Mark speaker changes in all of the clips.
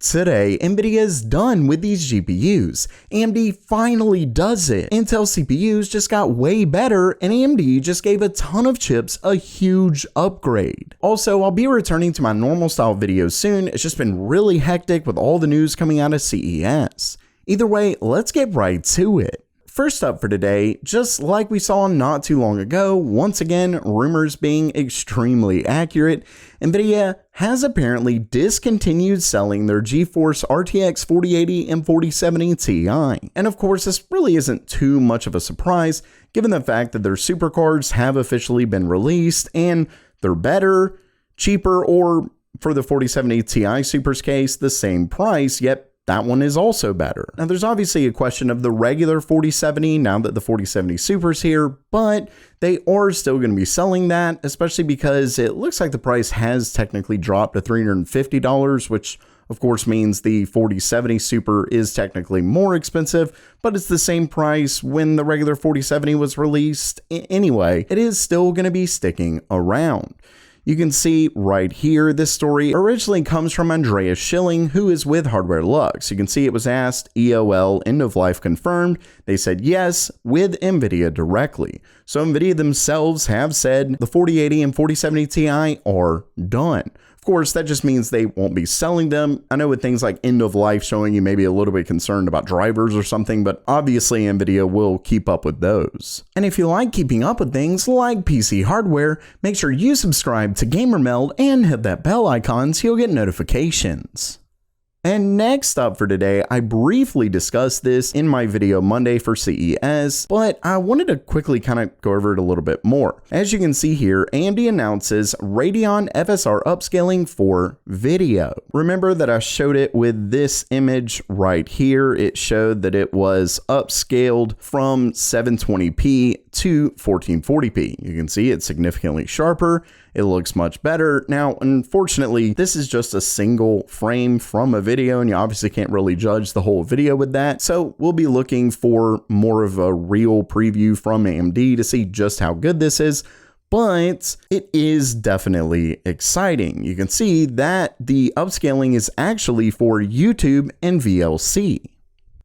Speaker 1: Today, Nvidia is done with these GPUs. AMD finally does it. Intel CPUs just got way better, and AMD just gave a ton of chips a huge upgrade. Also, I'll be returning to my normal style videos soon. It's just been really hectic with all the news coming out of CES. Either way, let's get right to it. First up for today, just like we saw not too long ago, once again, rumors being extremely accurate, Nvidia has apparently discontinued selling their GeForce RTX 4080 and 4070 Ti. And of course, this really isn't too much of a surprise, given the fact that their supercards have officially been released and they're better, cheaper, or for the 4070 Ti Super's case, the same price, yet that one is also better. Now, there's obviously a question of the regular 4070 now that the 4070 Super's here, but they are still going to be selling that, especially because it looks like the price has technically dropped to $350, which of course means the 4070 Super is technically more expensive, but it's the same price when the regular 4070 was released. Anyway, it is still going to be sticking around. You can see right here, this story originally comes from Andreas Schilling, who is with Hardware Lux. You can see it was asked, EOL end of life confirmed. They said yes, with Nvidia directly. So Nvidia themselves have said the 4080 and 4070 Ti are done. Of course, that just means they won't be selling them. I know with things like end of life showing, you may be a little bit concerned about drivers or something, but obviously Nvidia will keep up with those. And if you like keeping up with things like PC hardware, make sure you subscribe to GamerMeld and hit that bell icon so you'll get notifications. And next up for today, I briefly discussed this in my video Monday for CES, but I wanted to quickly kind of go over it a little bit more. As you can see here, AMD announces Radeon FSR upscaling for video. Remember that I showed it with this image right here. It showed that it was upscaled from 720p to 1440p. You can see it's significantly sharper. It looks much better. Now, unfortunately, this is just a single frame from a video, and you obviously can't really judge the whole video with that. So we'll be looking for more of a real preview from AMD to see just how good this is. But it is definitely exciting. You can see that the upscaling is actually for YouTube and VLC.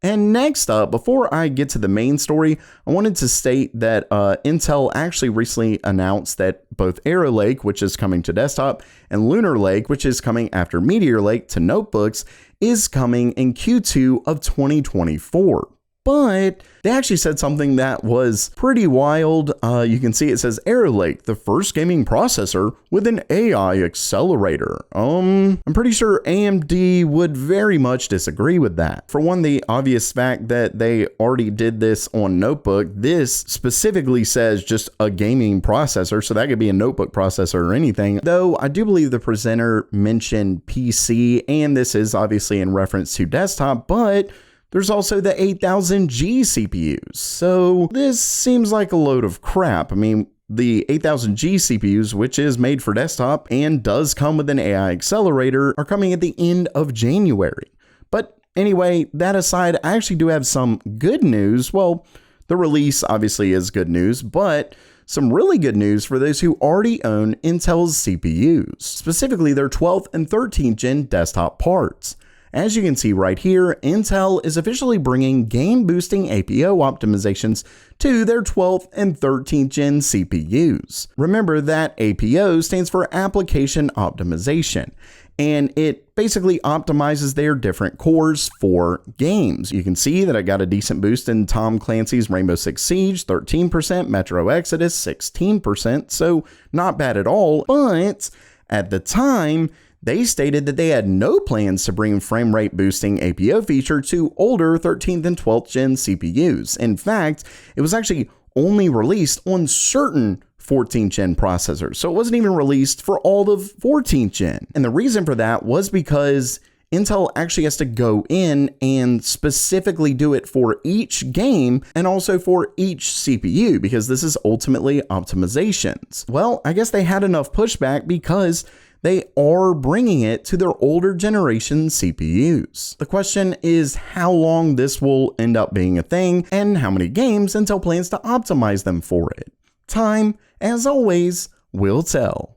Speaker 1: And next up, before I get to the main story, I wanted to state that Intel actually recently announced that both Arrow Lake, which is coming to desktop, and Lunar Lake, which is coming after Meteor Lake to notebooks, is coming in Q2 of 2024. But they actually said something that was pretty wild. You can see it says Arrow Lake, the first gaming processor with an AI accelerator. I'm pretty sure AMD would very much disagree with that. For one, the obvious fact that they already did this on notebook, this specifically says just a gaming processor, so that could be a notebook processor or anything. Though I do believe the presenter mentioned PC, and this is obviously in reference to desktop, but there's also the 8000G CPUs. So this seems like a load of crap. I mean, the 8000G CPUs, which is made for desktop and does come with an AI accelerator, are coming at the end of January. But anyway, that aside, I actually do have some good news. Well, the release obviously is good news, but some really good news for those who already own Intel's CPUs, specifically their 12th and 13th gen desktop parts. As you can see right here, Intel is officially bringing game-boosting APO optimizations to their 12th and 13th gen CPUs. Remember that APO stands for Application Optimization, and it basically optimizes their different cores for games. You can see that I got a decent boost in Tom Clancy's Rainbow Six Siege, 13%, Metro Exodus, 16%, so not bad at all, but at the time, they stated that they had no plans to bring frame rate boosting APO feature to older 13th and 12th gen CPUs. In fact, it was actually only released on certain 14th gen processors, so it wasn't even released for all of 14th gen. And the reason for that was because Intel actually has to go in and specifically do it for each game and also for each CPU, because this is ultimately optimizations. Well, I guess they had enough pushback because they are bringing it to their older generation CPUs. The question is how long this will end up being a thing and how many games Intel plans to optimize them for it. Time, as always, will tell.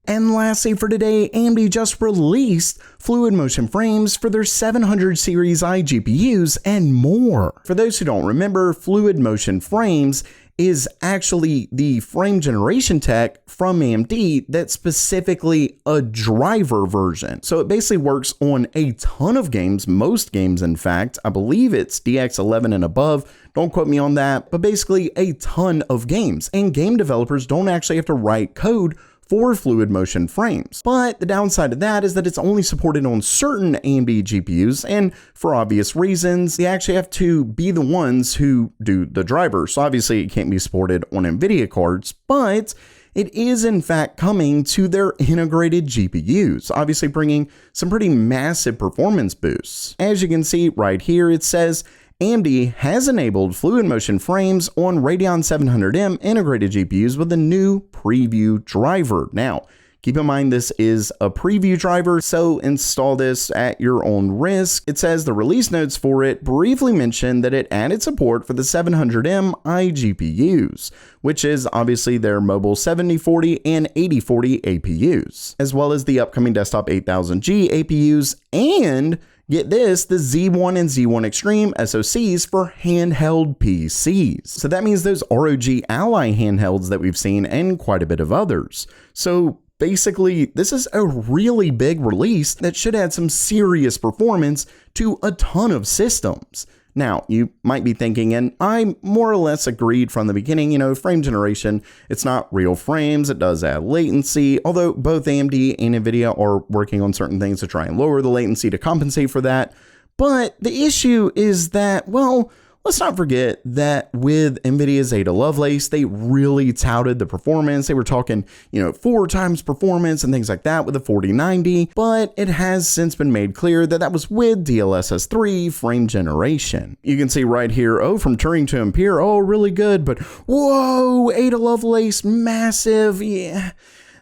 Speaker 1: And lastly for today, AMD just released fluid motion frames for their 700 series iGPUs and more. For those who don't remember, fluid motion frames is actually the frame generation tech from AMD that's specifically a driver version. So it basically works on a ton of games, most games in fact. I believe it's DX11 and above. Don't quote me on that, but basically a ton of games. And game developers don't actually have to write code for fluid motion frames. But the downside of that is that it's only supported on certain AMD GPUs, and for obvious reasons, they actually have to be the ones who do the driver. So obviously it can't be supported on Nvidia cards, but it is in fact coming to their integrated GPUs, obviously bringing some pretty massive performance boosts. As you can see right here, it says AMD has enabled fluid motion frames on Radeon 700M integrated GPUs with a new preview driver. Now, keep in mind this is a preview driver, so install this at your own risk. It says the release notes for it briefly mention that it added support for the 700M iGPUs, which is obviously their mobile 7040 and 8040 APUs, as well as the upcoming desktop 8000G APUs, and get this, the Z1 and Z1 Extreme SoCs for handheld PCs. So that means those ROG Ally handhelds that we've seen and quite a bit of others. So basically, this is a really big release that should add some serious performance to a ton of systems. Now, you might be thinking, and I more or less agreed from the beginning, frame generation, it's not real frames, it does add latency, although both AMD and Nvidia are working on certain things to try and lower the latency to compensate for that. But the issue is that, well, let's not forget that with Nvidia's Ada Lovelace, they really touted the performance. They were talking, 4 times performance and things like that with the 4090, but it has since been made clear that that was with DLSS 3 frame generation. You can see right here, from Turing to Ampere, really good, but whoa, Ada Lovelace, massive, yeah.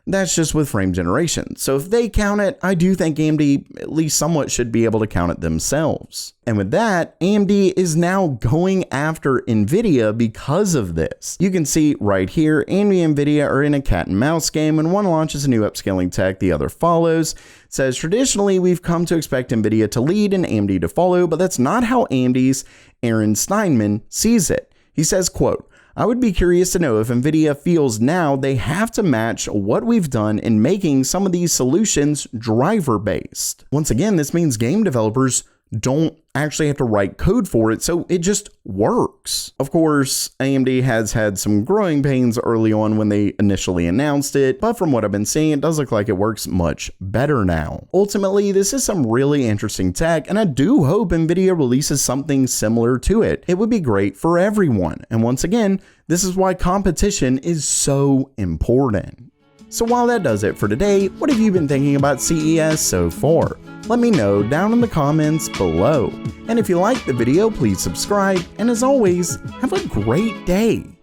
Speaker 1: That's just with frame generation. So if they count it, I do think AMD at least somewhat should be able to count it themselves. And with that, AMD is now going after Nvidia because of this. You can see right here, AMD and Nvidia are in a cat and mouse game. When one launches a new upscaling tech, the other follows. It says, traditionally, we've come to expect Nvidia to lead and AMD to follow, but that's not how AMD's Aaron Steinman sees it. He says, quote, I would be curious to know if Nvidia feels now they have to match what we've done in making some of these solutions driver-based. Once again, this means game developers don't actually have to write code for it, so it just works. Of course, AMD has had some growing pains early on when they initially announced it, but from what I've been seeing, it does look like it works much better now. Ultimately, this is some really interesting tech, and I do hope Nvidia releases something similar to it. It would be great for everyone, and once again, this is why competition is so important. So while that does it for today, what have you been thinking about CES so far? Let me know down in the comments below. And if you liked the video, please subscribe, and as always, have a great day.